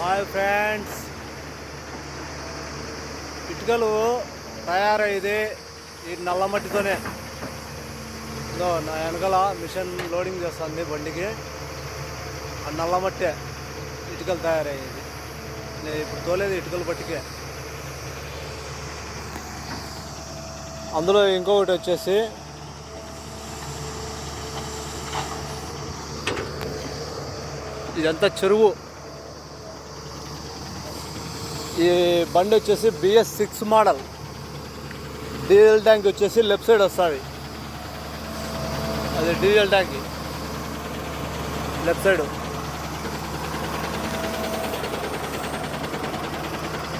Hi friends, ఇటుకలు తయారయ్యేది ఈ నల్ల మట్టితోనే. నా వెనకాల మిషన్ లోడింగ్ చేస్తుంది బండికి. ఆ నల్ల మట్టే ఇటుకలు తయారయ్యేది. నేను ఇప్పుడు తోలేదు ఇటుకలు పట్టికే. అందులో ఇంకొకటి వచ్చేసి ఇదంతా చెరువు. ఈ బండి వచ్చేసి BS6 మోడల్. డీజిల్ ట్యాంక్ వచ్చేసి లెఫ్ట్ సైడ్ వస్తుంది. అది diesel tank left side.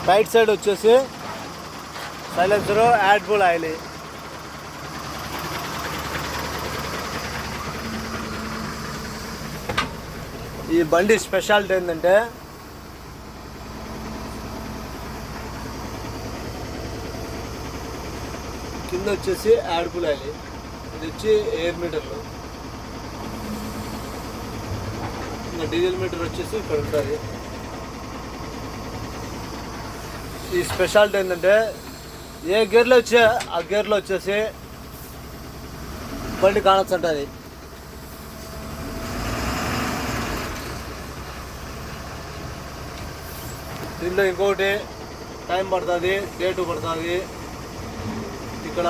Right side వచ్చేసి సైలెన్సరు, యాడ్బుల్ ఆయిల్. ఈ బండి స్పెషాలిటీ ఏంటంటే కింద వచ్చేసి యాడ్బుల్ ఆయిల్, ఇది వచ్చి ఎయిర్ మీటర్లు. ఇంకా డీజిల్ మీటర్ వచ్చేసి ఇక్కడ ఉంటుంది. ఈ స్పెషాలిటీ ఏంటంటే ఏ గేర్లో వచ్చే ఆ గేర్లో వచ్చేసి బండి కానొచ్చు ఉంటుంది. దీనిలో ఇంకొకటి టైం పడుతుంది, డేటు పడుతుంది. ఇక్కడ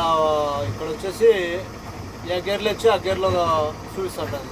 వచ్చేసి ఏ గేర్లో వచ్చి ఆ గేర్లో చూపిస్తుంటుంది.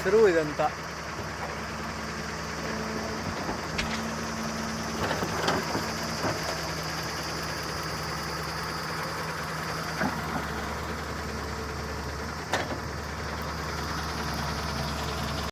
చెరువు ఇదంతా.